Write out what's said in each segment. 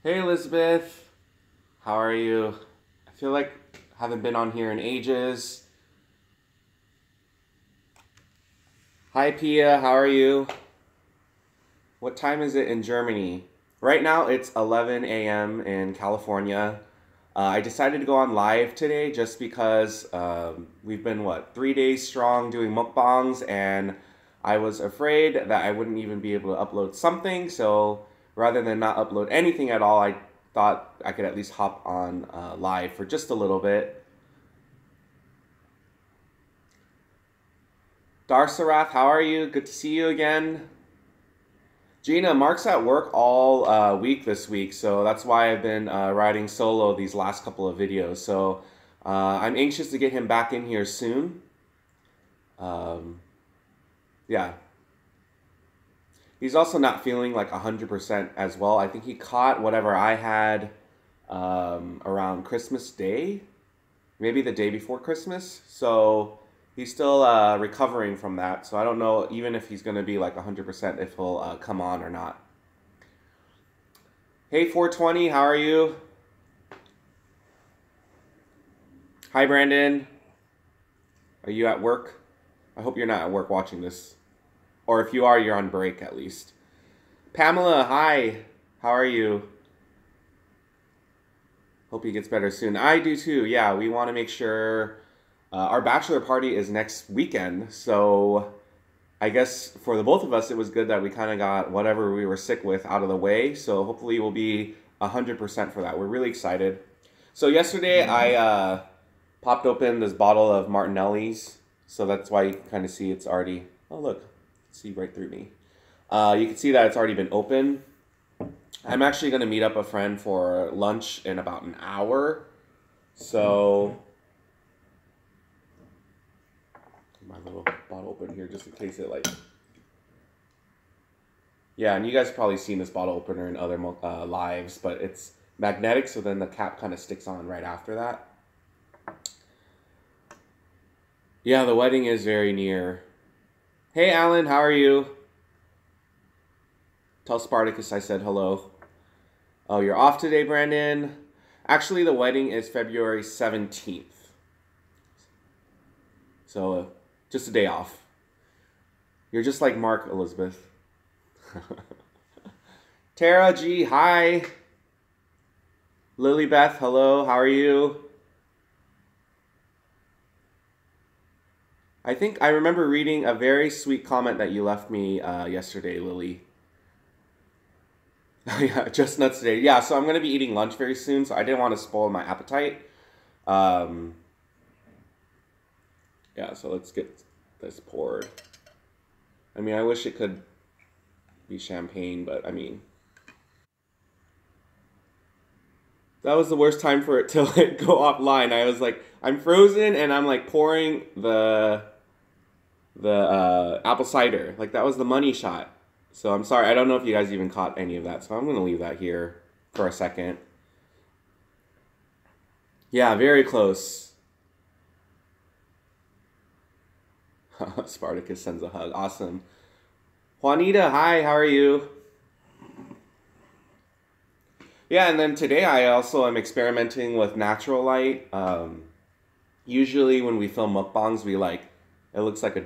Hey Elizabeth, how are you? I feel like I haven't been on here in ages. Hi Pia, how are you? What time is it in Germany? Right now it's 11 a.m. in California. I decided to go on live today just because we've been, 3 days strong doing mukbangs, and I was afraid that I wouldn't even be able to upload something. So rather than not upload anything at all, I thought I could at least hop on live for just a little bit. Darsarath, how are you? Good to see you again. Gina, Mark's at work all week this week, so that's why I've been riding solo these last couple of videos. So I'm anxious to get him back in here soon. Um, yeah. He's also not feeling like 100% as well. I think he caught whatever I had around Christmas Day, maybe the day before Christmas. So he's still recovering from that. So I don't know even if he's going to be like 100% if he'll come on or not. Hey 420, how are you? Hi Brandon. Are you at work? I hope you're not at work watching this. Or if you are, you're on break at least. Pamela, hi. How are you? Hope he gets better soon. I do too. Yeah, we want to make sure our bachelor party is next weekend. So I guess for the both of us, it was good that we kind of got whatever we were sick with out of the way. So hopefully we'll be 100% for that. We're really excited. So yesterday I popped open this bottle of Martinelli's. So that's why you can kind of see it's already, oh look, see right through me. You can see that it's already been open. I'm actually going to meet up a friend for lunch in about an hour. So my little bottle open here just in case it like... Yeah, and you guys have probably seen this bottle opener in other lives, but it's magnetic, so then the cap kind of sticks on right after that. Yeah, the wedding is very near. Hey Alan, how are you? Tell Spartacus I said hello. Oh, you're off today, Brandon? Actually, the wedding is February 17th. So, just a day off. You're just like Mark, Elizabeth. Tara G, hi. Lily Beth, hello, how are you? I think I remember reading a very sweet comment that you left me yesterday, Lily. Yeah, just nuts today. Yeah, so I'm going to be eating lunch very soon, so I didn't want to spoil my appetite. Yeah, so let's get this poured. I mean, I wish it could be champagne, but I mean... That was the worst time for it to like go offline. I was like, I'm frozen and I'm like pouring the apple cider. Like that was the money shot. So I'm sorry. I don't know if you guys even caught any of that. So I'm going to leave that here for a second. Yeah, very close. Spartacus sends a hug. Awesome. Juanita, hi. How are you? Yeah, and then today I also am experimenting with natural light. Usually when we film mukbangs, we like, it looks like a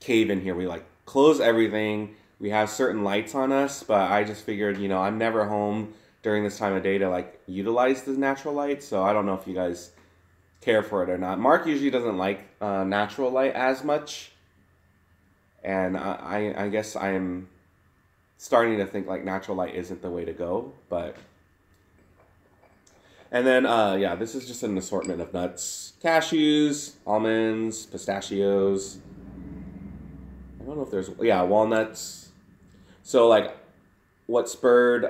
cave in here. We like close everything. We have certain lights on us, but I just figured, you know, I'm never home during this time of day to like utilize the natural light. So I don't know if you guys care for it or not. Mark usually doesn't like natural light as much. And I guess I'm starting to think like natural light isn't the way to go, but... And then, yeah, this is just an assortment of nuts. Cashews, almonds, pistachios. I don't know if there's, yeah, walnuts. So, like, what spurred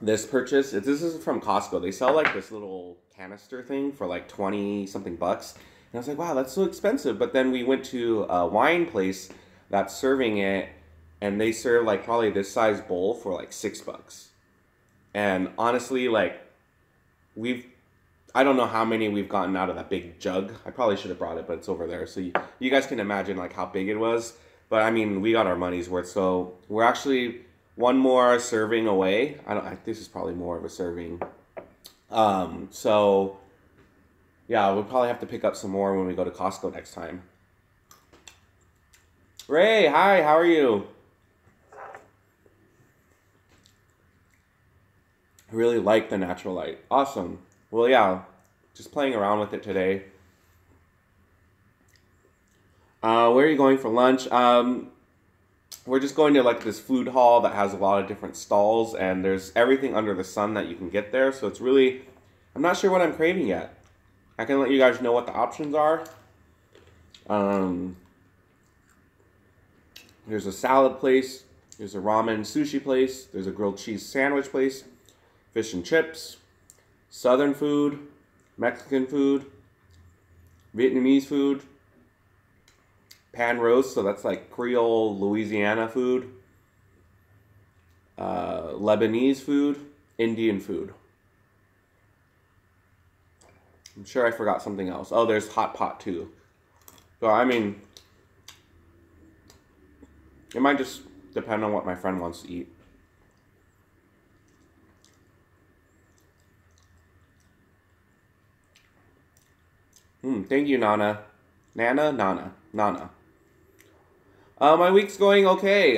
this purchase, this is from Costco. They sell, like, this little canister thing for, like, 20-something bucks. And I was like, wow, that's so expensive. But then we went to a wine place that's serving it, and they serve, like, probably this size bowl for, like, $6. And honestly, like, I don't know how many we've gotten out of that big jug. I probably should have brought it, but it's over there. So you guys can imagine like how big it was. But I mean, we got our money's worth. So we're actually one more serving away. This is probably more of a serving. So yeah, we'll probably have to pick up some more when we go to Costco next time. Ray, hi, how are you? I really like the natural light. Awesome. Well, yeah, just playing around with it today. Where are you going for lunch? We're just going to like this food hall that has a lot of different stalls, and there's everything under the sun that you can get there. So it's really, I'm not sure what I'm craving yet. I can let you guys know what the options are. There's a salad place. There's a ramen sushi place. There's a grilled cheese sandwich place. Fish and chips. Southern food. Mexican food. Vietnamese food. Pan roast, so that's like Creole Louisiana food. Lebanese food. Indian food. I'm sure I forgot something else. Oh, there's hot pot too. So, I mean, it might just depend on what my friend wants to eat. Thank you, Nana. Nana. My week's going okay.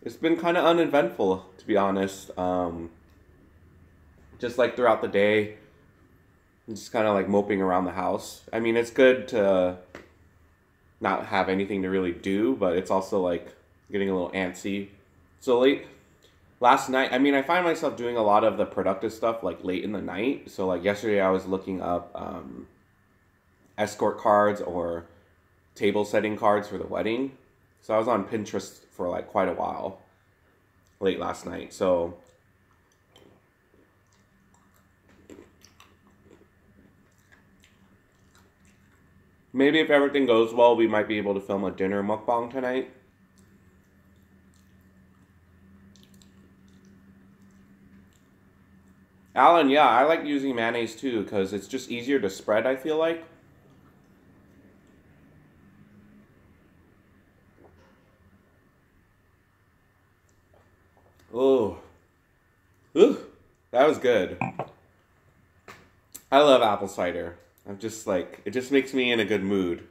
It's been kind of uneventful, to be honest. Just like throughout the day, just kind of like moping around the house. I mean, it's good to not have anything to really do, but it's also like getting a little antsy. So last night, I mean, I find myself doing a lot of the productive stuff like late in the night. So like yesterday, I was looking up escort cards or table setting cards for the wedding. So I was on Pinterest for like quite a while late last night. So maybe if everything goes well, we might be able to film a dinner mukbang tonight. Alan, yeah, I like using mayonnaise too because it's just easier to spread, I feel like. Oh, ooh, that was good. I love apple cider. I'm just like, it just makes me in a good mood.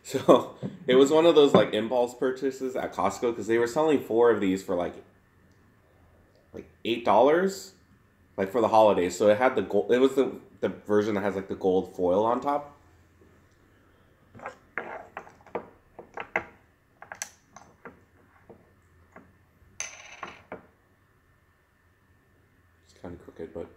So it was one of those like impulse purchases at Costco because they were selling 4 of these for like $8, like for the holidays. So it had the gold. It was the version that has like the gold foil on top. It's kind of crooked, but.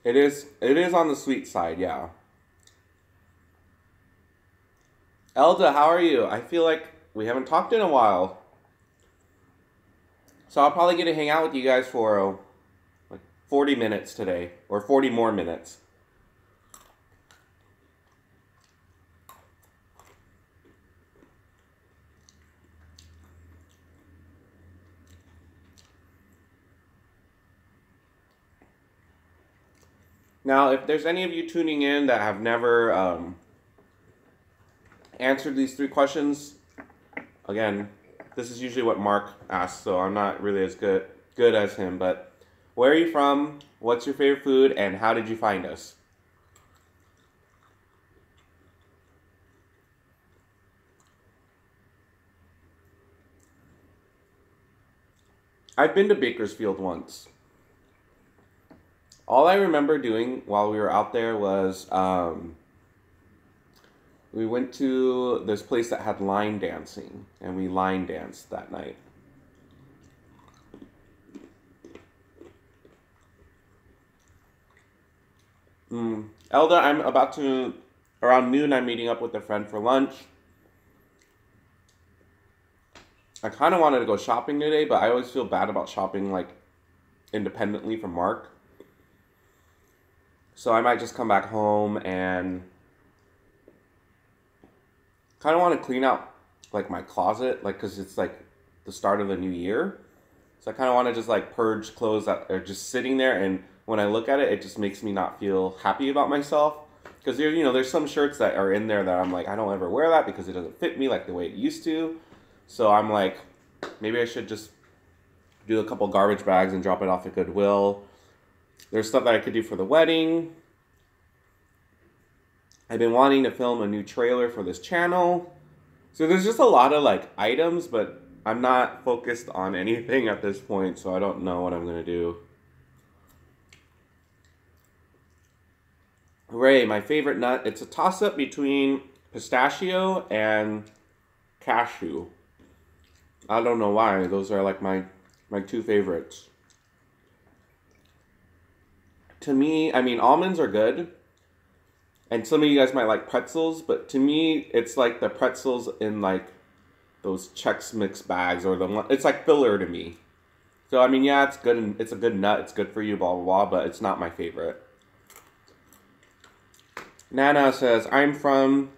It is on the sweet side, yeah. Elda, how are you? I feel like we haven't talked in a while. So I'll probably get to hang out with you guys for like 40 minutes today, or 40 more minutes. Now, if there's any of you tuning in that have never answered these 3 questions, again, this is usually what Mark asks, so I'm not really as good as him, but where are you from? What's your favorite food? And how did you find us? I've been to Bakersfield once. All I remember doing while we were out there was we went to this place that had line dancing, and we line danced that night. Elda, I'm about to, around noon, I'm meeting up with a friend for lunch. I kind of wanted to go shopping today, but I always feel bad about shopping like independently from Mark. So I might just come back home and kind of want to clean out like my closet, like because it's like the start of the new year. So I kind of want to just like purge clothes that are just sitting there, and when I look at it, it just makes me not feel happy about myself. Because there's some shirts that are in there that I'm like, I don't ever wear that because it doesn't fit me like the way it used to. So I'm like, maybe I should just do a couple garbage bags and drop it off at Goodwill. There's stuff that I could do for the wedding. I've been wanting to film a new trailer for this channel. So there's just a lot of like items, but I'm not focused on anything at this point, so I don't know what I'm going to do. Ray, my favorite nut. It's a toss-up between pistachio and cashew. I don't know why. Those are like my two favorites. To me, I mean, almonds are good. And some of you guys might like pretzels, but to me, it's like the pretzels in like those Chex Mix bags, or it's like filler to me. So I mean, yeah, it's good and it's a good nut. It's good for you, blah blah blah, but it's not my favorite. Nana says, I'm from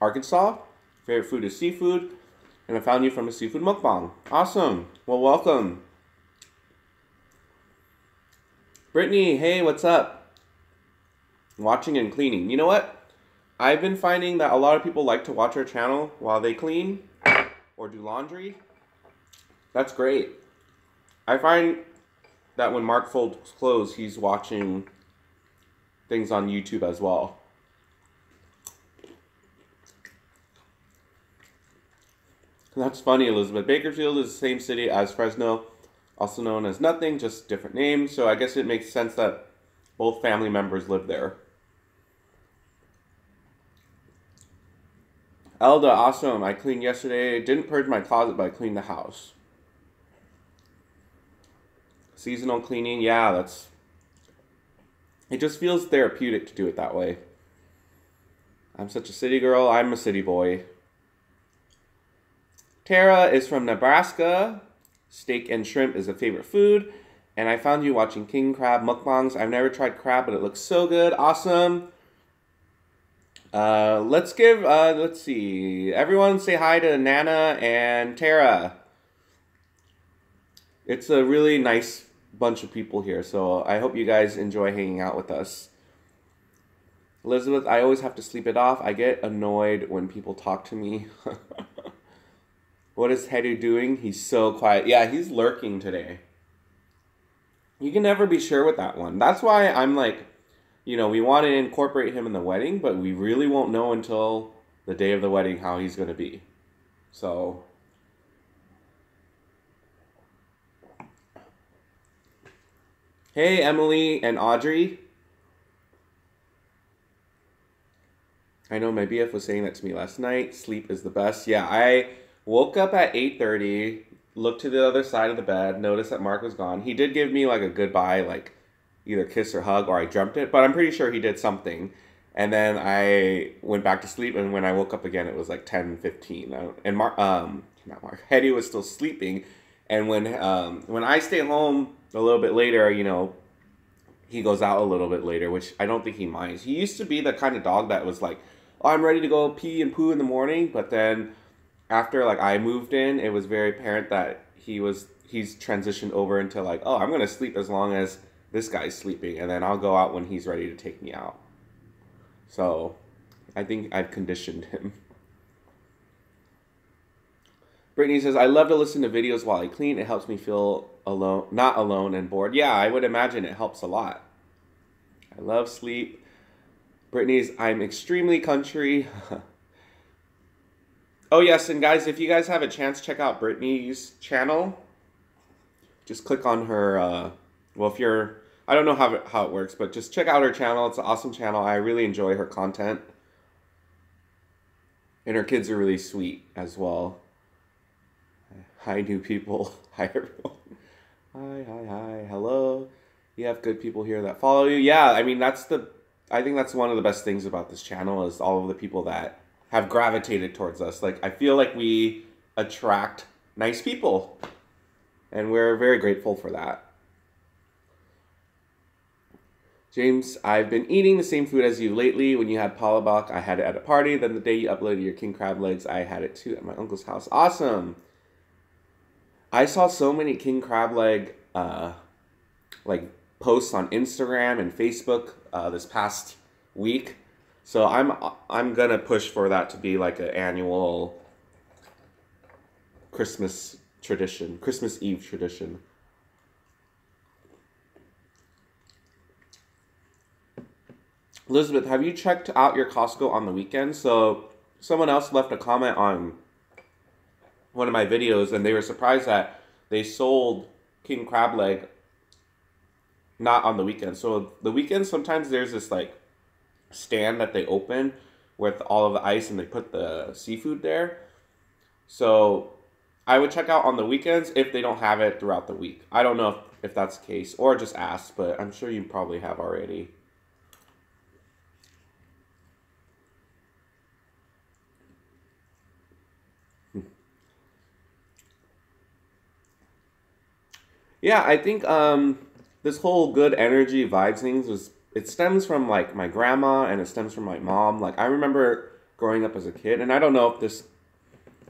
Arkansas. Favorite food is seafood, and I found you from a seafood mukbang. Awesome. Well, welcome. Brittany, hey, what's up? Watching and cleaning. You know what? I've been finding that a lot of people like to watch our channel while they clean or do laundry. That's great. I find that when Mark folds clothes, he's watching things on YouTube as well. That's funny, Elizabeth. Bakersfield is the same city as Fresno, also known as nothing, just different names. So I guess it makes sense that both family members live there. Elda, awesome. I cleaned yesterday. Didn't purge my closet, but I cleaned the house. Seasonal cleaning, yeah, it just feels therapeutic to do it that way. I'm such a city girl. I'm a city boy. Tara is from Nebraska. Steak and shrimp is a favorite food. And I found you watching king crab mukbangs. I've never tried crab, but it looks so good. Awesome. Let's see. Everyone say hi to Nana and Tara. It's a really nice bunch of people here, so I hope you guys enjoy hanging out with us. Elizabeth, I always have to sleep it off. I get annoyed when people talk to me. What is Hedu doing? He's so quiet. Yeah, he's lurking today. You can never be sure with that one. That's why I'm like, we want to incorporate him in the wedding, but we really won't know until the day of the wedding how he's going to be. So, hey, Emily and Audrey. I know my BF was saying that to me last night. Sleep is the best. Yeah, I woke up at 8:30, looked to the other side of the bed, noticed that Mark was gone. He did give me like a goodbye, like either kiss or hug, or I dreamt it, but I'm pretty sure he did something. And then I went back to sleep, and when I woke up again, it was like 10:15. And Hetty was still sleeping. And when I stay home a little bit later, he goes out a little bit later, which I don't think he minds. He used to be the kind of dog that was like, oh, I'm ready to go pee and poo in the morning, but then after like I moved in, it was very apparent that he's transitioned over into like, oh, I'm going to sleep as long as this guy's sleeping, and then I'll go out when he's ready to take me out. So I think I've conditioned him. Brittany says, I love to listen to videos while I clean. It helps me feel not alone and bored. Yeah, I would imagine it helps a lot. I love sleep. Brittany's, I'm extremely country. Oh, yes, and guys, if you guys have a chance, check out Brittany's channel. Just click on her, I don't know how it works, but just check out her channel. It's an awesome channel. I really enjoy her content. And her kids are really sweet as well. Hi, new people. Hi, everyone. Hi. Hello. You have good people here that follow you. Yeah, I mean, I think that's one of the best things about this channel is all of the people that have gravitated towards us. Like, I feel like we attract nice people. And we're very grateful for that. James, I've been eating the same food as you lately. When you had palabok, I had it at a party. Then the day you uploaded your king crab legs, I had it too at my uncle's house. Awesome. I saw so many king crab leg like posts on Instagram and Facebook this past week. So I'm gonna push for that to be like an annual Christmas tradition, Christmas Eve tradition. Elizabeth, have you checked out your Costco on the weekend? So someone else left a comment on one of my videos, and they were surprised that they sold king crab leg not on the weekend. So the weekend, sometimes there's this like stand that they open with all of the ice and they put the seafood there. So I would check out on the weekends if they don't have it throughout the week. I don't know if that's the case, or just ask, but I'm sure you probably have already. Yeah, I think this whole good energy vibes things it stems from like my grandma and it stems from my mom. Like I remember growing up as a kid, and I don't know if this.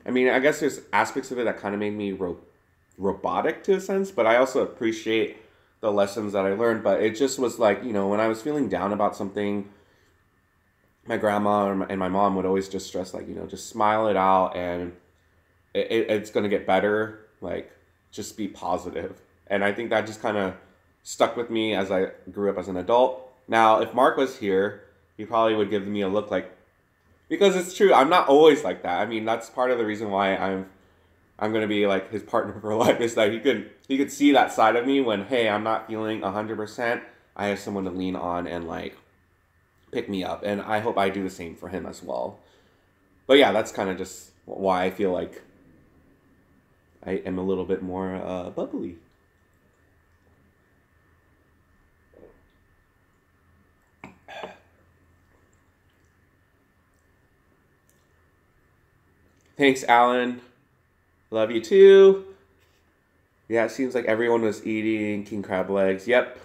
I mean, I guess there's aspects of it that kind of made me robotic to a sense, but I also appreciate the lessons that I learned. But it just was like, you know, when I was feeling down about something, my grandma and my mom would always just stress like, you know, just smile it out and it's gonna get better. Like just be positive. And I think that just kind of stuck with me as I grew up as an adult. Now, if Mark was here, he probably would give me a look like, because it's true, I'm not always like that. I mean, that's part of the reason why I'm gonna be like his partner for life, is that he could see that side of me when, hey, I'm not feeling 100%. I have someone to lean on and like pick me up, and I hope I do the same for him as well. But yeah, that's kind of just why I feel like I am a little bit more bubbly. Thanks, Alan. Love you too. Yeah, it seems like everyone was eating king crab legs. Yep.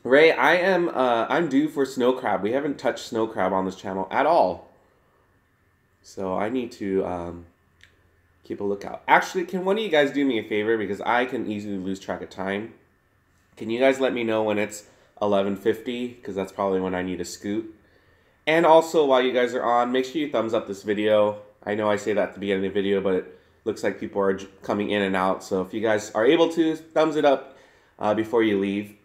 Ray, I'm due for snow crab. We haven't touched snow crab on this channel at all. So I need to keep a lookout. Actually, can one of you guys do me a favor, because I can easily lose track of time? Can you guys let me know when it's 11:50, because that's probably when I need to scoot. And also, while you guys are on, make sure you thumbs up this video. I know I say that at the beginning of the video, but it looks like people are coming in and out. So if you guys are able to, thumbs it up before you leave.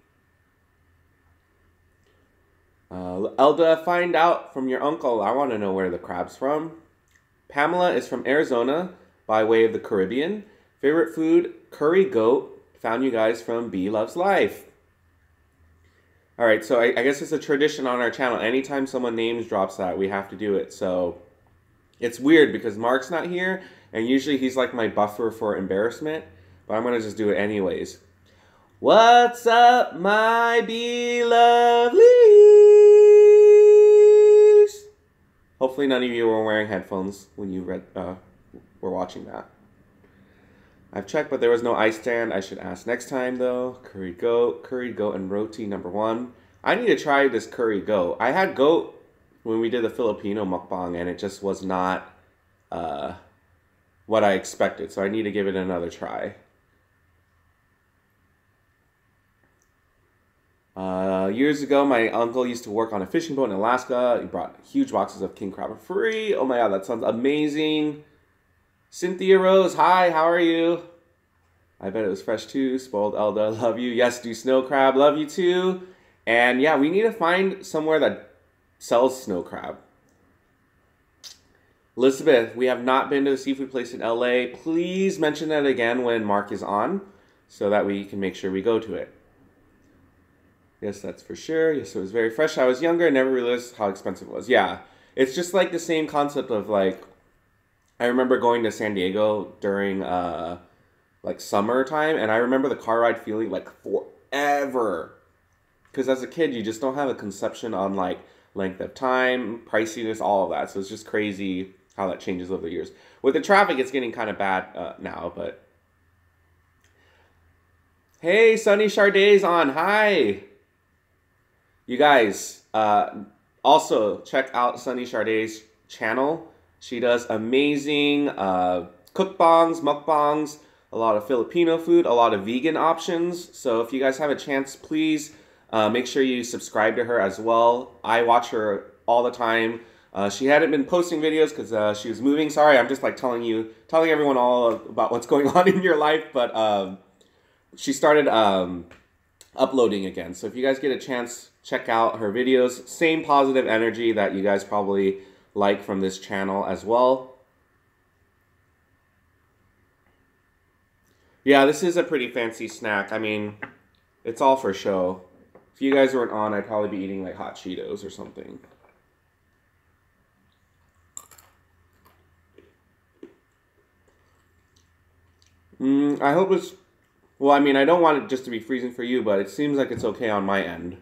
Elda, find out from your uncle. I want to know where the crab's from. Pamela is from Arizona by way of the Caribbean. Favorite food, curry goat. Found you guys from B Loves Life. All right, so I guess it's a tradition on our channel. Anytime someone names drops that, we have to do it. So it's weird because Mark's not here, and usually he's like my buffer for embarrassment, but I'm gonna just do it anyways. What's up, my belovelies? Hopefully none of you were wearing headphones when you were watching that. I've checked, but there was no ice stand. I should ask next time, though. Curry goat, and roti #1. I need to try this curry goat. I had goat when we did the Filipino mukbang, and it just was not what I expected. So I need to give it another try. Years ago, my uncle used to work on a fishing boat in Alaska. He brought huge boxes of king crab for free. Oh my god, that sounds amazing. Cynthia Rose, hi, how are you? I bet it was fresh too. Spoiled Elda, love you. Yes, do snow crab, love you too. And yeah, we need to find somewhere that sells snow crab. Elizabeth, we have not been to the seafood place in LA. Please mention that again when Mark is on, so that we can make sure we go to it. Yes, that's for sure. Yes, it was very fresh. I was younger and never realized how expensive it was. Yeah, it's just like the same concept of like, I remember going to San Diego during like summertime, and I remember the car ride feeling like forever. Because as a kid, you just don't have a conception on like length of time, priciness, all of that. So it's just crazy how that changes over the years. With the traffic, it's getting kind of bad now, but... Hey, Sunny Charday's on. Hi! You guys, also check out Sunny Charday's channel. She does amazing cookbongs, mukbangs, a lot of Filipino food, a lot of vegan options. So if you guys have a chance, please make sure you subscribe to her as well. I watch her all the time. She hadn't been posting videos because she was moving. Sorry, I'm just like telling everyone all about what's going on in your life. But she started uploading again. So if you guys get a chance, check out her videos. Same positive energy that you guys probably like from this channel as well. Yeah, this is a pretty fancy snack. I mean, it's all for show. If you guys weren't on, I'd probably be eating like hot Cheetos or something. I hope it's... Well, I mean, I don't want it just to be freezing for you, but it seems like it's okay on my end.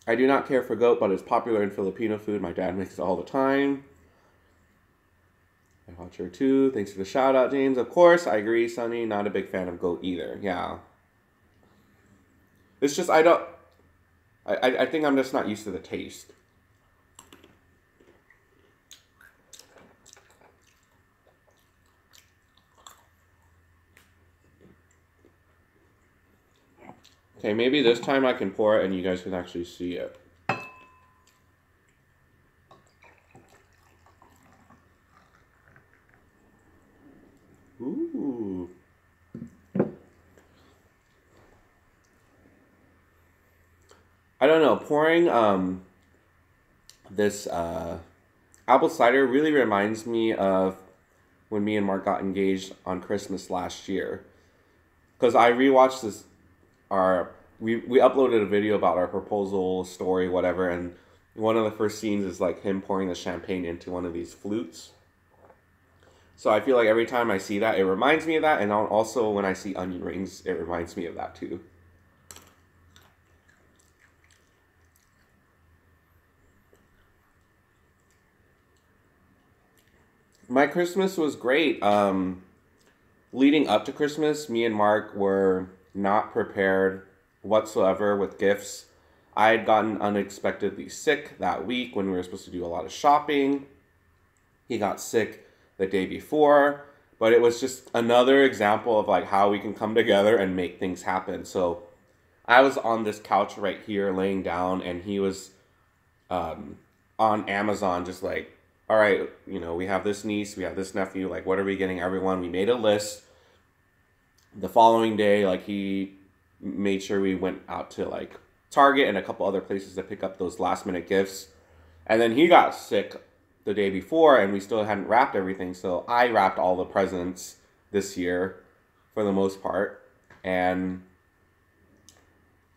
I do not care for goat, but it's popular in Filipino food. My dad makes it all the time. I watch her too. Thanks for the shout out, James. Of course, I agree, Sonny. Not a big fan of goat either. Yeah. It's just, I think I'm just not used to the taste. Okay, maybe this time I can pour it and you guys can actually see it. Ooh. I don't know, pouring this apple cider really reminds me of when me and Mark got engaged on Christmas last year. Because I rewatched this, we uploaded a video about our proposal story, whatever, and one of the first scenes is like him pouring the champagne into one of these flutes. So I feel like every time I see that, it reminds me of that, and also when I see onion rings, it reminds me of that too. My Christmas was great. Leading up to Christmas, me and Mark were not prepared whatsoever with gifts. I had gotten unexpectedly sick that week when we were supposed to do a lot of shopping. He got sick the day before, but it was just another example of like how we can come together and make things happen. So I was on this couch right here laying down, and he was on Amazon just like, all right, you know, we have this niece, we have this nephew, like what are we getting everyone? We made a list. The following day, like he made sure we went out to like Target and a couple other places to pick up those last minute gifts. And then he got sick the day before and we still hadn't wrapped everything. So I wrapped all the presents this year for the most part. And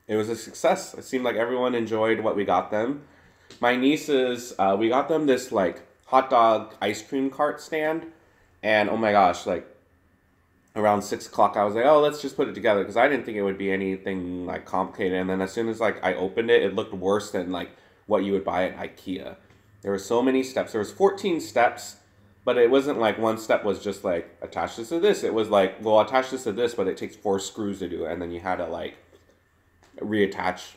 it was a success. It seemed like everyone enjoyed what we got them. My nieces, we got them this like hot dog ice cream cart stand. And oh my gosh, like around 6 o'clock, I was like, oh, let's just put it together. Because I didn't think it would be anything like complicated. And then as soon as like I opened it, it looked worse than like what you would buy at IKEA. There were so many steps. There was 14 steps, but it wasn't like one step was just like attach this to this. It was like, well, attach this to this, but it takes 4 screws to do it. And then you had to like reattach,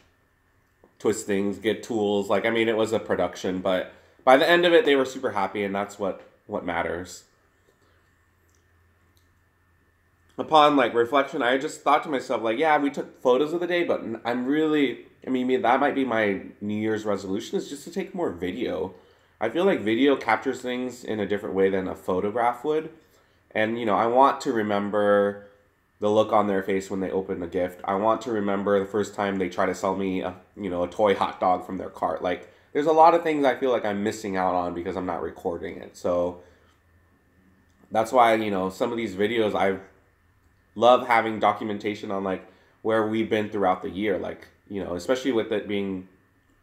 twist things, get tools. Like, I mean, it was a production, but by the end of it, they were super happy, and that's what matters. Upon like reflection, I just thought to myself, like, yeah, we took photos of the day, but I'm really, I mean, that might be my New Year's resolution, is just to take more video. I feel like video captures things in a different way than a photograph would. And, you know, I want to remember the look on their face when they open the gift. I want to remember the first time they try to sell me a, you know, a toy hot dog from their cart. Like, there's a lot of things I feel like I'm missing out on because I'm not recording it. So that's why, you know, some of these videos, I love having documentation on like where we've been throughout the year. Like, you know, especially with it being,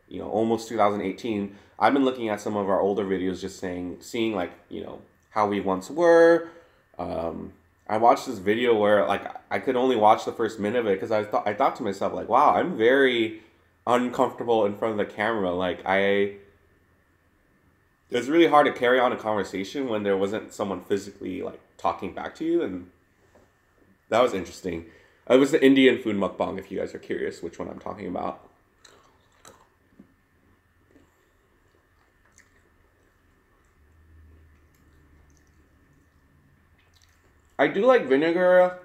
you know, almost 2018, I've been looking at some of our older videos, just seeing like, you know, how we once were. I watched this video where like I could only watch the first minute of it because I thought to myself like, wow, I'm very uncomfortable in front of the camera. Like it's really hard to carry on a conversation when there wasn't someone physically like talking back to you, and that was interesting. It was the Indian food mukbang, if you guys are curious which one I'm talking about. I do like vinegar,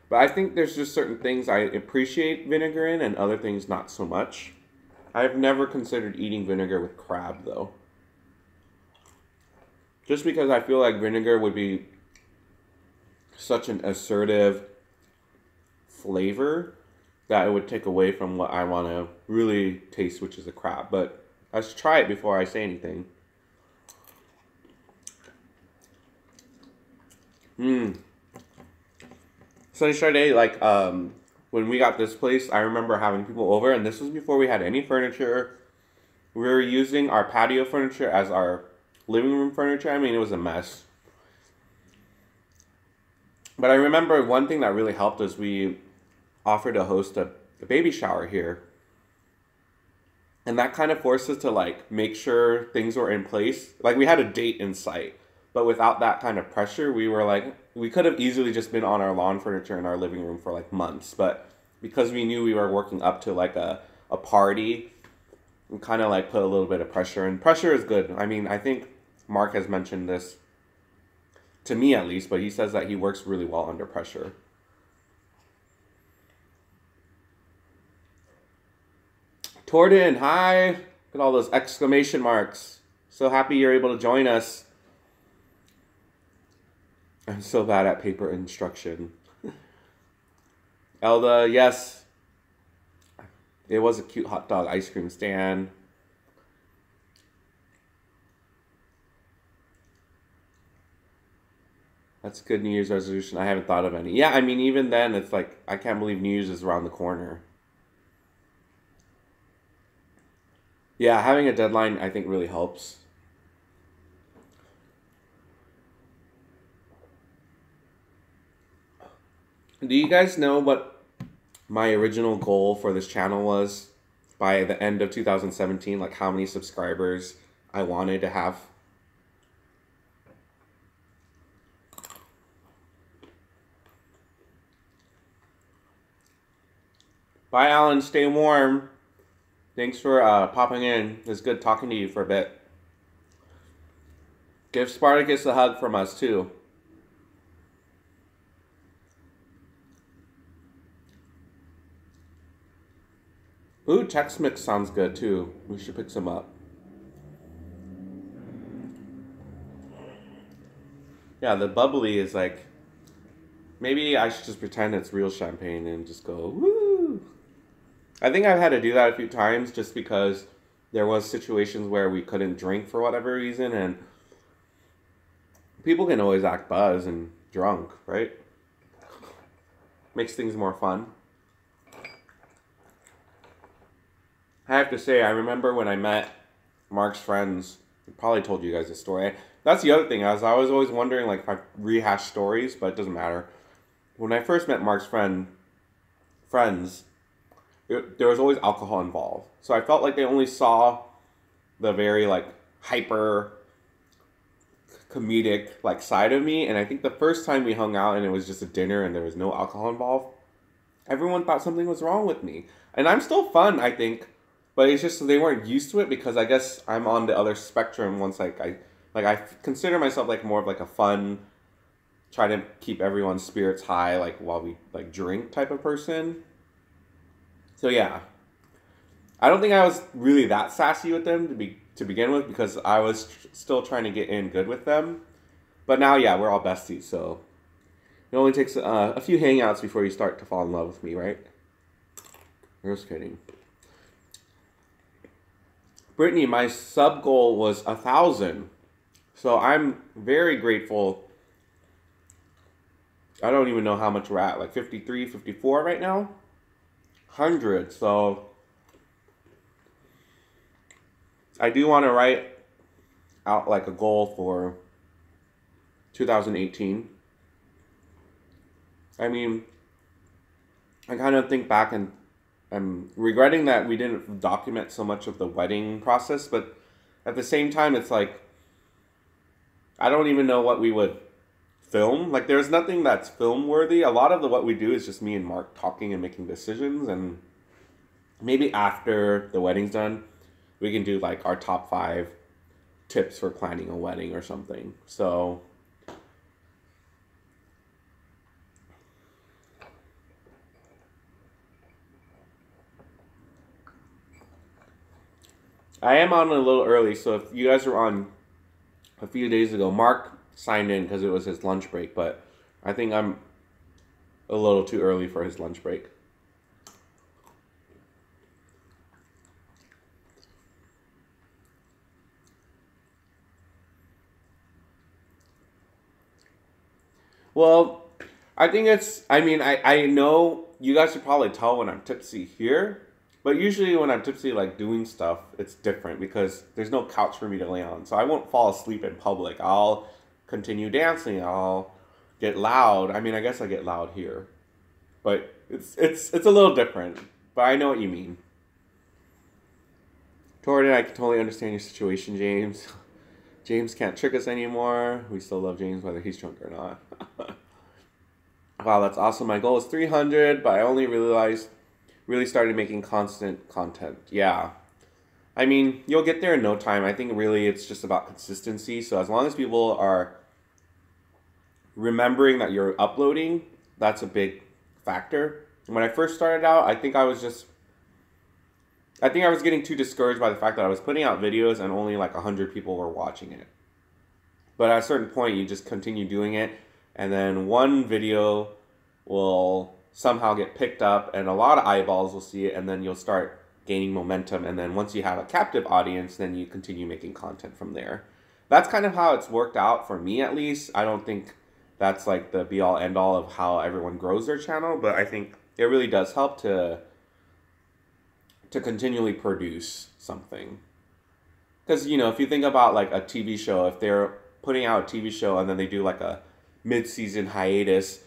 but I think there's just certain things I appreciate vinegar in and other things not so much. I've never considered eating vinegar with crab, though. Just because I feel like vinegar would be such an assertive flavor that it would take away from what I want to really taste, which is a crab. But let's try it before I say anything. Sunny Friday, like, when we got this place, I remember having people over, and this was before we had any furniture. We were using our patio furniture as our living room furniture. I mean, it was a mess. But I remember one thing that really helped was we offered to host a baby shower here. And that kind of forced us to, like, make sure things were in place. Like, we had a date in sight. But without that kind of pressure, we were like, we could have easily just been on our lawn furniture in our living room for like months. But because we knew we were working up to like a party, we kind of like put a little bit of pressure. And pressure is good. I mean, I think Mark has mentioned this to me at least, but he says that he works really well under pressure. Torden, hi. Look at all those exclamation marks. So happy you're able to join us. I'm so bad at paper instruction. Elda, yes. It was a cute hot dog ice cream stand. That's a good New Year's resolution. I haven't thought of any. Yeah, I mean, even then, it's like, I can't believe New Year's is around the corner. Yeah, having a deadline, I think, really helps. Do you guys know what my original goal for this channel was by the end of 2017? Like how many subscribers I wanted to have? Bye, Alan. Stay warm. Thanks for popping in. It's good talking to you for a bit. Give Spartacus a hug from us, too. Ooh, Tex Mix sounds good too. We should pick some up. Yeah, the bubbly is like, maybe I should just pretend it's real champagne and just go, woo! I think I've had to do that a few times just because there was situations where we couldn't drink for whatever reason, and people can always act buzzed and drunk, right? Makes things more fun. I have to say, I remember when I met Mark's friends, I probably told you guys this story. That's the other thing, I was always wondering like if I rehash stories, but it doesn't matter. When I first met Mark's friends, there was always alcohol involved. So I felt like they only saw the very like hyper comedic like side of me. And I think the first time we hung out and it was just a dinner and there was no alcohol involved, everyone thought something was wrong with me. And I'm still fun, I think. But it's just they weren't used to it because I guess I'm on the other spectrum. Once I consider myself like more of like a fun, try to keep everyone's spirits high like while we like drink type of person. So yeah, I don't think I was really that sassy with them to begin with because I was still trying to get in good with them. But now yeah, we're all besties. So it only takes a few hangouts before you start to fall in love with me, right? I'm just kidding. Brittany, my sub goal was 1,000. So I'm very grateful. I don't even know how much we're at, like 53, 54 right now. 100. So I do want to write out like a goal for 2018. I mean, I kind of think back and I'm regretting that we didn't document so much of the wedding process, but at the same time, it's like, I don't even know what we would film. Like, there's nothing that's film worthy. A lot of what we do is just me and Mark talking and making decisions, and maybe after the wedding's done, we can do like our top 5 tips for planning a wedding or something. So I am on a little early, so if you guys were on a few days ago, Mark signed in because it was his lunch break, but I think I'm a little too early for his lunch break. Well, I think I know you guys should probably tell when I'm tipsy here, but usually when I'm tipsy, like doing stuff, it's different because there's no couch for me to lay on. So I won't fall asleep in public. I'll continue dancing. I'll get loud. I mean, I guess I get loud here, but it's a little different. But I know what you mean. Jordan, I can totally understand your situation, James. James can't trick us anymore. We still love James whether he's drunk or not. Wow, that's awesome. My goal is 300, but I only really started making constant content. Yeah. I mean, you'll get there in no time. I think really it's just about consistency. So as long as people are remembering that you're uploading, that's a big factor. When I first started out, I think I was getting too discouraged by the fact that I was putting out videos and only like 100 people were watching it. But at a certain point, you just continue doing it, and then one video will somehow get picked up, and a lot of eyeballs will see it, and then you'll start gaining momentum. And then once you have a captive audience, then you continue making content from there. That's kind of how it's worked out for me, at least. I don't think that's like the be-all, end-all of how everyone grows their channel, but I think it really does help to continually produce something. Because, you know, if you think about like a TV show, if they're putting out a TV show and then they do like a mid-season hiatus,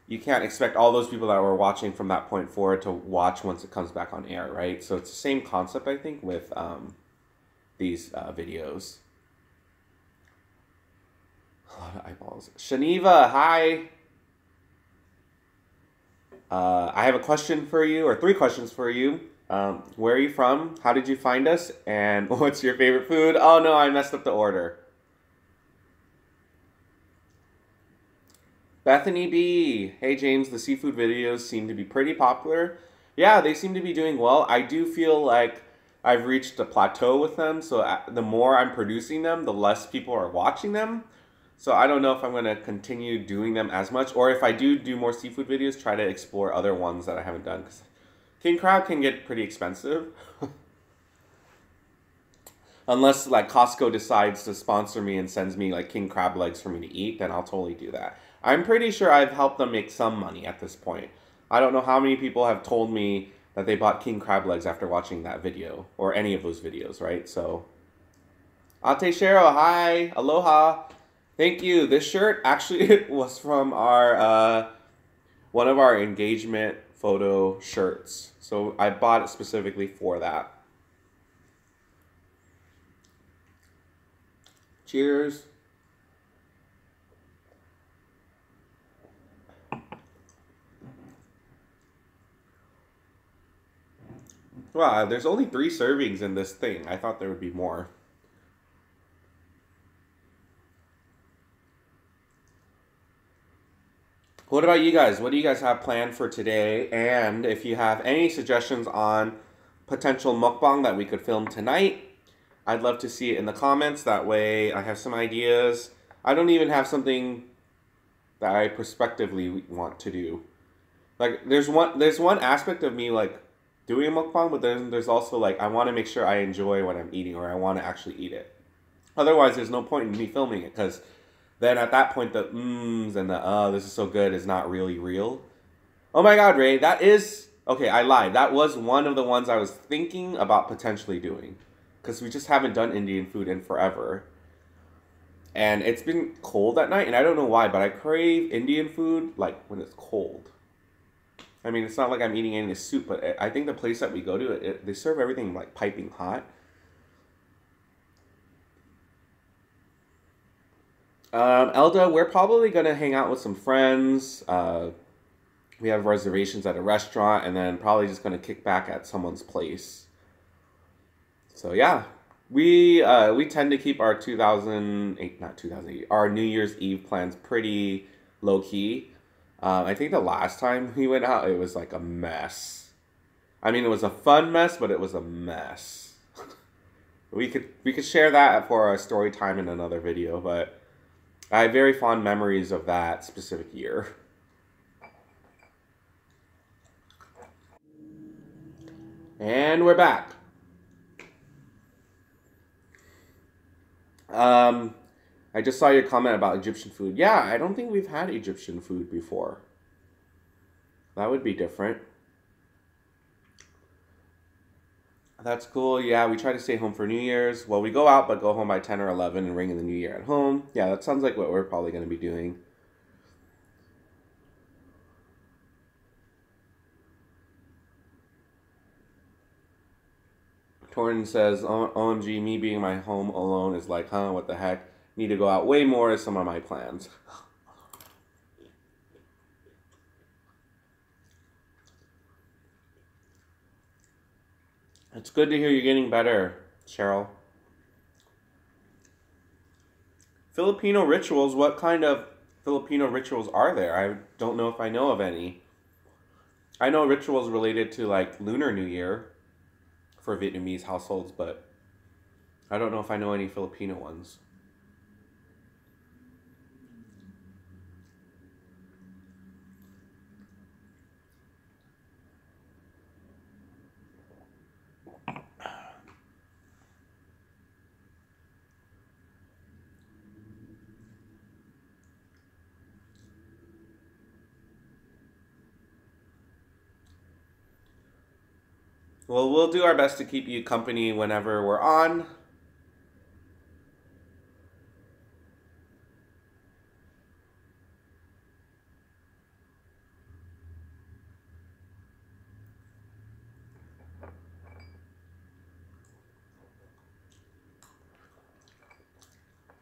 you can't expect all those people that were watching from that point forward to watch once it comes back on air, right? So it's the same concept, I think, with these videos. A lot of eyeballs. Shaniva, hi. I have a question for you, or 3 questions for you. Where are you from? How did you find us? And what's your favorite food? Oh no, I messed up the order. Bethany B. Hey James, the seafood videos seem to be pretty popular. Yeah, they seem to be doing well. I do feel like I've reached a plateau with them, so the more I'm producing them, the less people are watching them. So I don't know if I'm going to continue doing them as much, or if I do more seafood videos, try to explore other ones that I haven't done. Because king crab can get pretty expensive. Unless like Costco decides to sponsor me and sends me like king crab legs for me to eat, then I'll totally do that. I'm pretty sure I've helped them make some money at this point. I don't know how many people have told me that they bought king crab legs after watching that video, or any of those videos, right? So, Ate Shero, hi, aloha. Thank you. This shirt actually was from our one of our engagement photo shirts. So I bought it specifically for that. Cheers. Wow, there's only 3 servings in this thing. I thought there would be more. What about you guys? What do you guys have planned for today? And if you have any suggestions on potential mukbang that we could film tonight, I'd love to see it in the comments. That way I have some ideas. I don't even have something that I prospectively want to do. Like there's one aspect of me like doing a mukbang, but then there's also like I want to make sure I enjoy what I'm eating, or I want to actually eat it. Otherwise, there's no point in me filming it, because then at that point the mms and the this is so good is not really real. Oh my god, Ray, that is okay. I lied. That was one of the ones I was thinking about potentially doing, because we just haven't done Indian food in forever. And it's been cold at night, and I don't know why, but I crave Indian food like when it's cold. I mean, it's not like I'm eating any soup, but I think the place that we go to, they serve everything like piping hot. Elda, we're probably going to hang out with some friends. We have reservations at a restaurant, and then probably just going to kick back at someone's place. So yeah, we tend to keep our our New Year's Eve plans pretty low key. I think the last time we went out, it was like a mess. I mean, it was a fun mess, but it was a mess. We could share that for a story time in another video, but I have very fond memories of that specific year. And we're back. Um, I just saw your comment about Egyptian food. Yeah, I don't think we've had Egyptian food before. That would be different. That's cool. Yeah, we try to stay home for New Year's. Well, we go out, but go home by 10 or 11 and ring in the New Year at home. Yeah, that sounds like what we're probably going to be doing. Torrin says, OMG, me being my home alone is like, huh, what the heck? Need to go out way more is some of my plans. It's good to hear you're getting better, Cheryl. Filipino rituals, what kind of Filipino rituals are there? I don't know if I know of any. I know rituals related to like Lunar New Year for Vietnamese households, but I don't know if I know any Filipino ones. Well, we'll do our best to keep you company whenever we're on.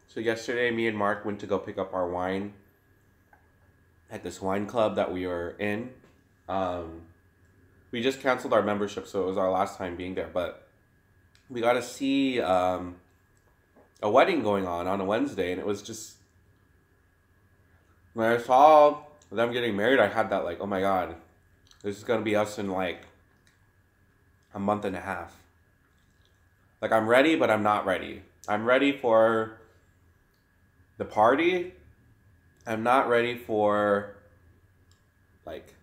So yesterday, me and Mark went to go pick up our wine at this wine club that we were in. We just canceled our membership, so it was our last time being there. But we got to see a wedding going on a Wednesday, and it was just when I saw them getting married, I had that like, oh my god, this is gonna be us in like a month and a half. Like I'm ready, but I'm not ready. I'm ready for the party. I'm not ready for like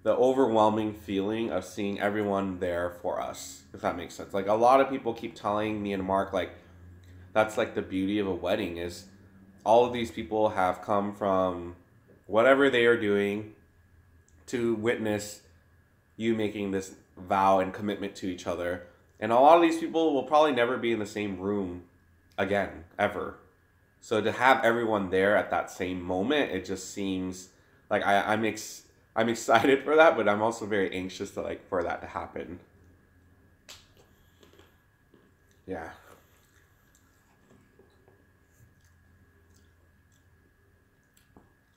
the overwhelming feeling of seeing everyone there for us, if that makes sense. Like a lot of people keep telling me and Mark like that's like the beauty of a wedding is all of these people have come from whatever they are doing to witness you making this vow and commitment to each other. And a lot of these people will probably never be in the same room again, ever. So to have everyone there at that same moment, it just seems like I'm excited for that, but I'm also very anxious to like for that to happen. Yeah.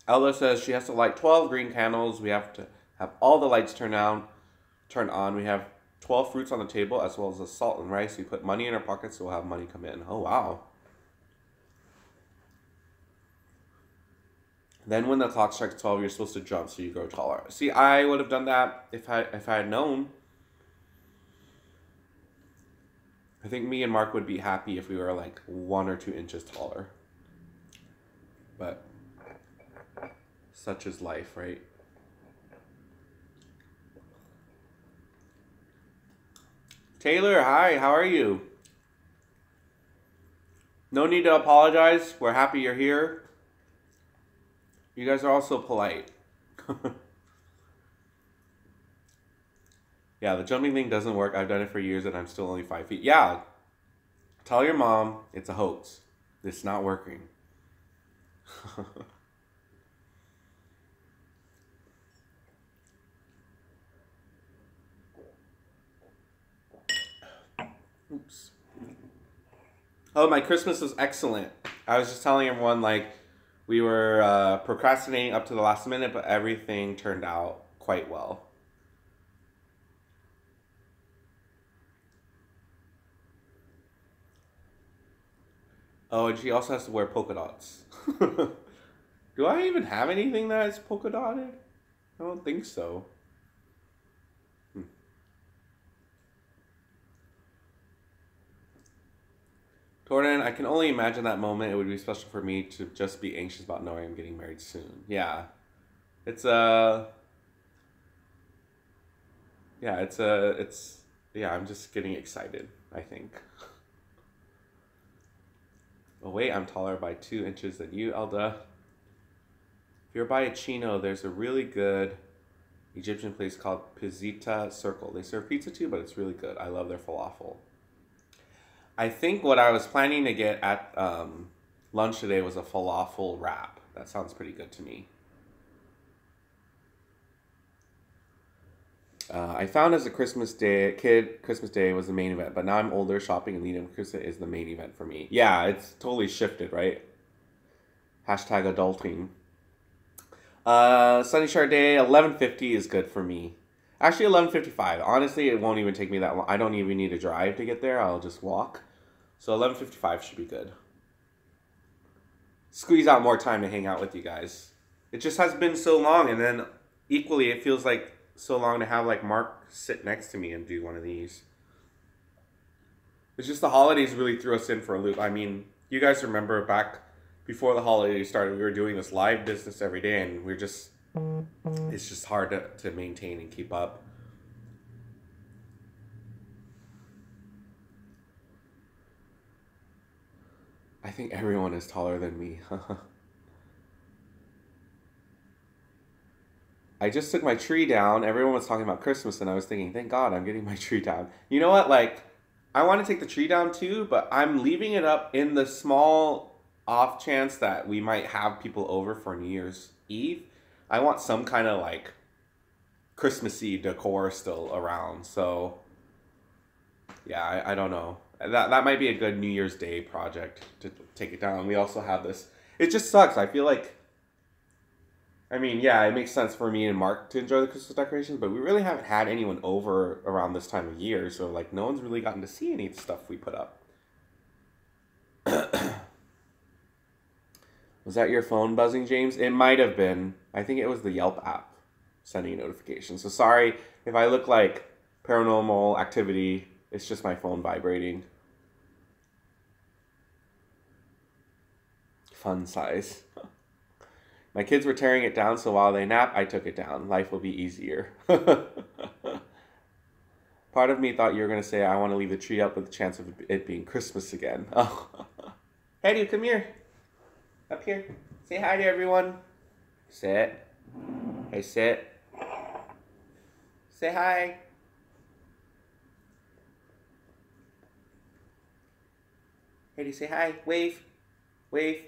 Ella says she has to light 12 green candles. We have to have all the lights turned on. We have 12 fruits on the table as well as the salt and rice. We put money in our pockets so we'll have money come in. Oh, wow. Then when the clock strikes 12, you're supposed to jump so you grow taller. See, I would have done that if I had known. I think me and Mark would be happy if we were like 1 or 2 inches taller. But such is life, right? Taylor, hi, how are you? No need to apologize. We're happy you're here. You guys are all so polite. Yeah, the jumping thing doesn't work. I've done it for years and I'm still only 5 feet. Yeah, tell your mom it's a hoax. It's not working. Oops. Oh, my Christmas was excellent. I was just telling everyone, like, we were procrastinating up to the last minute, but everything turned out quite well. Oh, and she also has to wear polka dots. Do I even have anything that is polka dotted? I don't think so. Gordon, I can only imagine that moment. It would be special for me to just be anxious about knowing I'm getting married soon. Yeah. It's yeah, it's yeah, I'm just getting excited, I think. Oh wait, I'm taller by 2 inches than you, Elda. If you're by a Chino, there's a really good Egyptian place called Pizzita Circle. They serve pizza too, but it's really good. I love their falafel. I think what I was planning to get at lunch today was a falafel wrap. That sounds pretty good to me. I found as a Christmas Day was the main event, but now I'm older. Shopping and leading up to Christmas is the main event for me. Yeah, it's totally shifted, right? Hashtag adulting. Sunny Shore Day, 11:50 is good for me. Actually, 11:55. Honestly, it won't even take me that long. I don't even need to drive to get there. I'll just walk. So 11:55 should be good. Squeeze out more time to hang out with you guys. It just has been so long, and then equally, it feels like so long to have like Mark sit next to me and do one of these. It's just the holidays really threw us in for a loop. I mean, you guys remember back before the holidays started, we were doing this live business every day, and it's just hard to maintain and keep up. I think everyone is taller than me. I just took my tree down. Everyone was talking about Christmas, and I was thinking, thank God I'm getting my tree down. You know what? Like, I want to take the tree down too, but I'm leaving it up in the small off chance that we might have people over for New Year's Eve. I want some kind of like Christmassy decor still around. So, yeah, I don't know. That might be a good New Year's Day project to take it down. We also have this. It just sucks. I feel like, I mean, yeah, it makes sense for me and Mark to enjoy the Christmas decorations, but we really haven't had anyone over around this time of year, so like no one's really gotten to see any of the stuff we put up. Was that your phone buzzing, James? It might have been. I think it was the Yelp app sending a notification. So sorry if I look like paranormal activity. It's just my phone vibrating. Fun size. My kids were tearing it down, so while they nap, I took it down. Life will be easier. Part of me thought you were going to say, I want to leave the tree up with the chance of it being Christmas again. Oh. Hey, dude, come here. Up here. Say hi to everyone. Sit. Hey, sit. Say hi. Hey, say hi. Wave. Wave.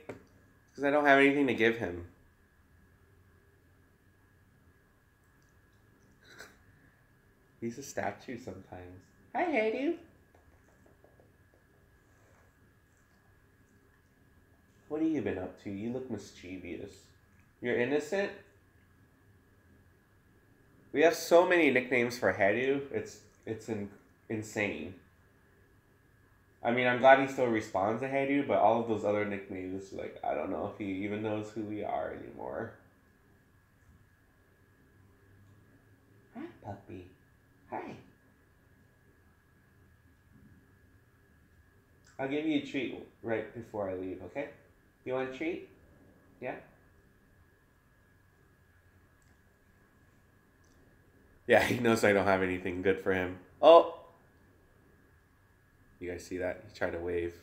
Because I don't have anything to give him. He's a statue sometimes. Hi, Haydu. What have you been up to? You look mischievous. You're innocent? We have so many nicknames for Haydu. It's insane. I mean, I'm glad he still responds to Haydu, but all of those other nicknames, like, I don't know if he even knows who we are anymore. Hi, puppy. Hi. I'll give you a treat right before I leave, okay? You want a treat? Yeah? Yeah, he knows I don't have anything good for him. Oh! You guys see that? He tried to wave.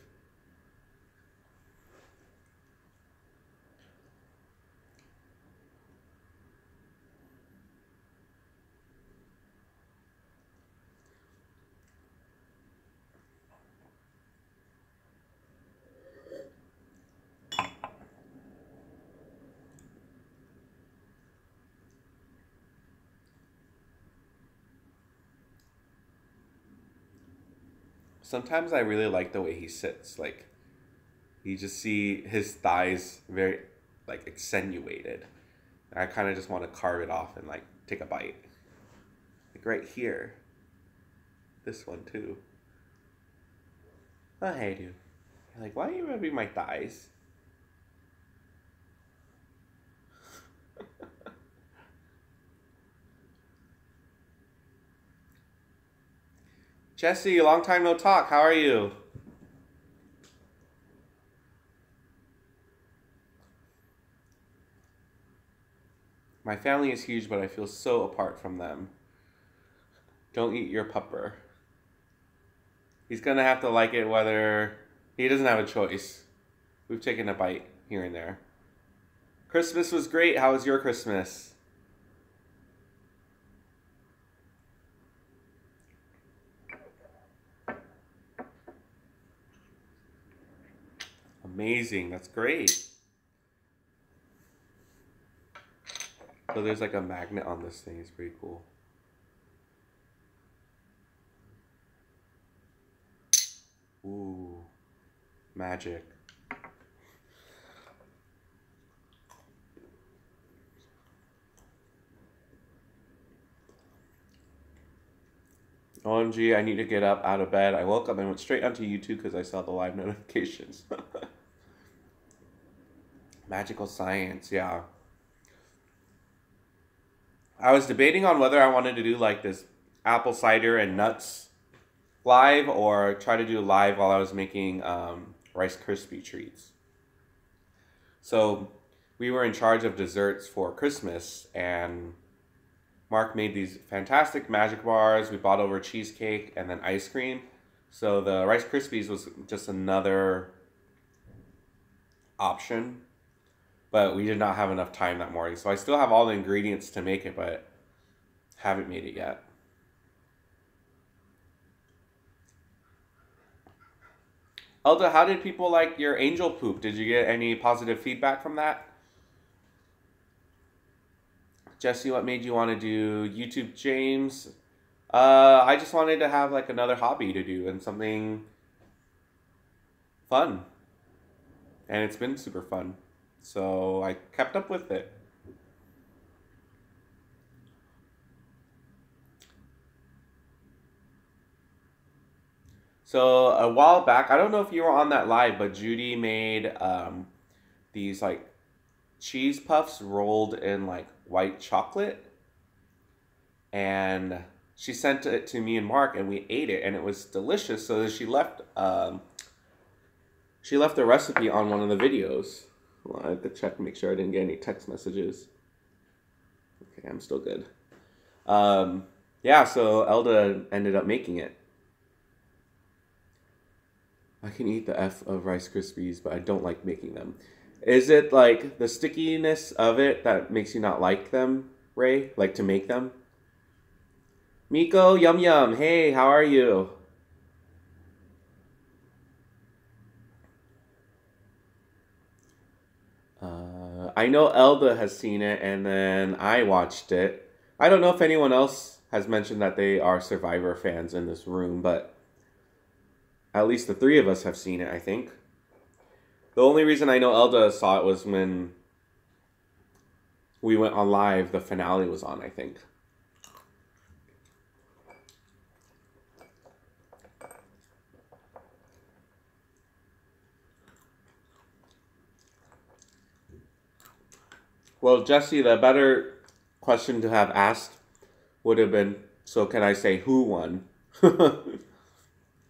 Sometimes I really like the way he sits. Like, you just see his thighs very, like, accentuated. I kind of just want to carve it off and, like, take a bite. Like, right here. This one, too. Oh, hey, dude. You're like, why are you rubbing my thighs? Jesse, long time no talk. How are you? My family is huge, but I feel so apart from them. Don't eat your pupper. He's gonna have to like it whether... He doesn't have a choice. We've taken a bite here and there. Christmas was great. How was your Christmas? Amazing. That's great. So there's like a magnet on this thing. It's pretty cool. Ooh. Magic. OMG, I need to get up out of bed. I woke up and went straight onto YouTube because I saw the live notifications. Magical science, yeah. I was debating on whether I wanted to do like this apple cider and nuts live or try to do live while I was making Rice Krispie treats. So we were in charge of desserts for Christmas, and Mark made these fantastic magic bars. We bought over cheesecake and then ice cream. So the Rice Krispies was just another option, but we did not have enough time that morning. So I still have all the ingredients to make it, but haven't made it yet. Elda, how did people like your angel poop? Did you get any positive feedback from that? Jesse, what made you want to do YouTube, James? I just wanted to have like another hobby to do and something fun. And it's been super fun. So I kept up with it. So a while back, I don't know if you were on that live, but Judy made these like cheese puffs rolled in like white chocolate, and she sent it to me and Mark, and we ate it, and it was delicious. So she left the recipe on one of the videos. Well, I have to check, make sure I didn't get any text messages. Okay, I'm still good. Yeah, so Elda ended up making it. I can eat the F of Rice Krispies, but I don't like making them. Is it like the stickiness of it that makes you not like them, Ray? Like to make them? Miko, yum yum. Hey, how are you? I know Elda has seen it, and then I watched it. I don't know if anyone else has mentioned that they are Survivor fans in this room, but at least the three of us have seen it, I think. The only reason I know Elda saw it was when we went on live. The finale was on, I think. Well, Jesse, the better question to have asked would have been, so can I say who won?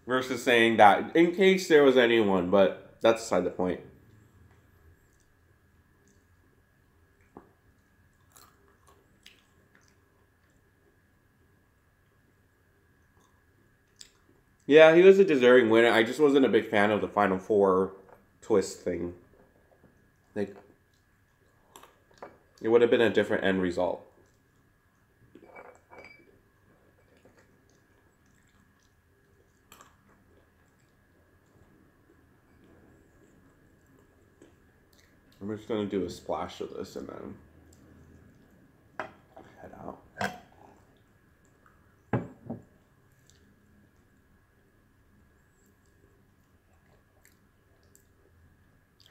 Versus saying that in case there was anyone, but that's beside the point. Yeah, he was a deserving winner. I just wasn't a big fan of the Final Four twist thing. Like, it would have been a different end result. I'm just going to do a splash of this and then head out.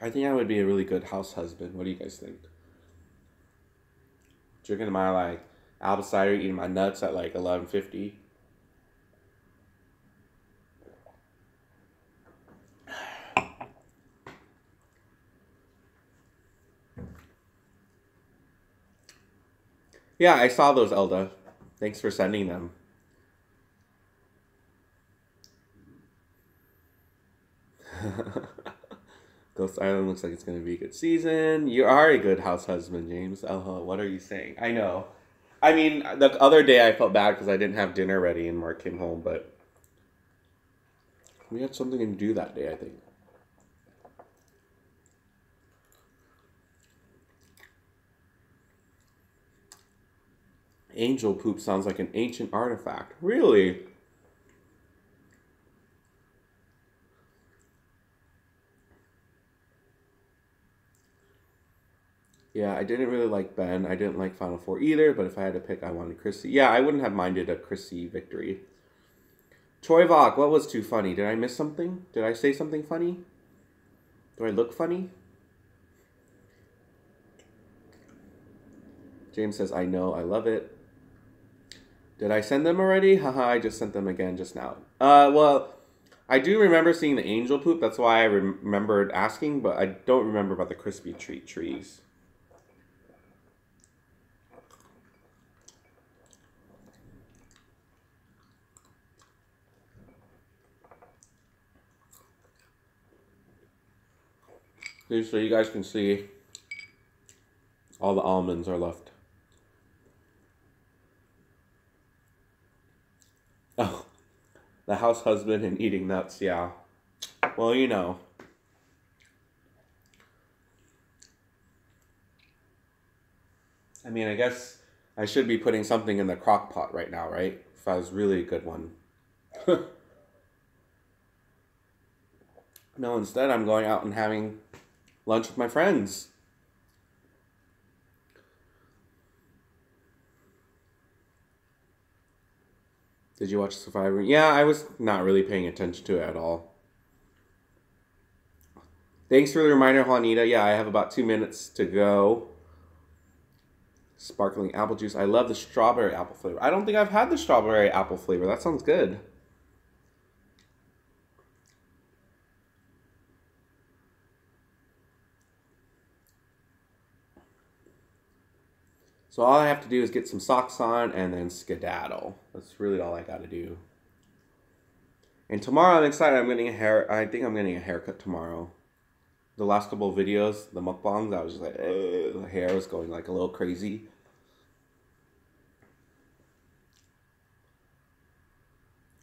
I think I would be a really good house husband. What do you guys think? Drinking my like apple cider, eating my nuts at like 11:50. Yeah, I saw those, Elda. Thanks for sending them. Ghost Island looks like it's going to be a good season. You are a good house husband, James. Oh, what are you saying? I know. I mean, the other day I felt bad because I didn't have dinner ready and Mark came home, but we had something to do that day, I think. Angel poop sounds like an ancient artifact. Really? Yeah, I didn't really like Ben. I didn't like Final Four either, but if I had to pick, I wanted Chrissy. Yeah, I wouldn't have minded a Chrissy victory. Troy Vok, what was too funny? Did I miss something? Did I say something funny? Do I look funny? James says, I know, I love it. Did I send them already? Haha, I just sent them again just now. Well, I do remember seeing the angel poop. That's why I remembered asking, but I don't remember about the crispy treat trees. So you guys can see all the almonds are left. Oh, the house husband and eating nuts, yeah. Well, you know. I mean, I guess I should be putting something in the crock pot right now, right? If I was really a good one. No, instead I'm going out and having lunch with my friends. Did you watch Survivor? Yeah, I was not really paying attention to it at all. Thanks for the reminder, Juanita. Yeah, I have about 2 minutes to go. Sparkling apple juice. I love the strawberry apple flavor. I don't think I've had the strawberry apple flavor. That sounds good. So all I have to do is get some socks on and then skedaddle. That's really all I got to do. And tomorrow I'm excited. I think I'm getting a haircut tomorrow. The last couple of videos, the mukbangs, I was just like, the hair was going like a little crazy.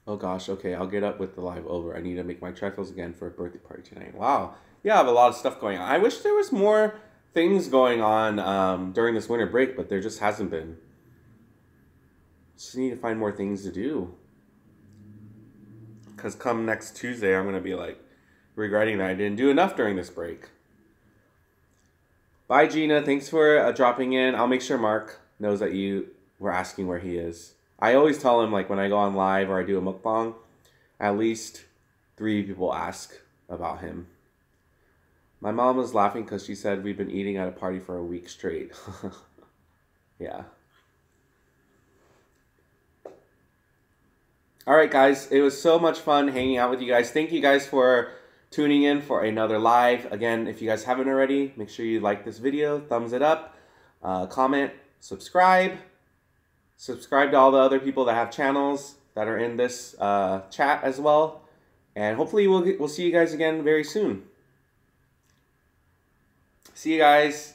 Oh gosh, okay, I'll get up with the live over. I need to make my trifles again for a birthday party tonight. Wow. Yeah, I have a lot of stuff going on. I wish there was more things going on during this winter break, but there just hasn't been. Just need to find more things to do. Because come next Tuesday, I'm going to be like regretting that I didn't do enough during this break. Bye, Gina. Thanks for dropping in. I'll make sure Mark knows that you were asking where he is. I always tell him, like, when I go on live or I do a mukbang, at least 3 people ask about him. My mom was laughing because she said we've been eating at a party for a week straight. Yeah. All right, guys. It was so much fun hanging out with you guys. Thank you guys for tuning in for another live. Again, if you guys haven't already, make sure you like this video, thumbs it up, comment, subscribe. Subscribe to all the other people that have channels that are in this chat as well. And hopefully we'll see you guys again very soon. See you guys.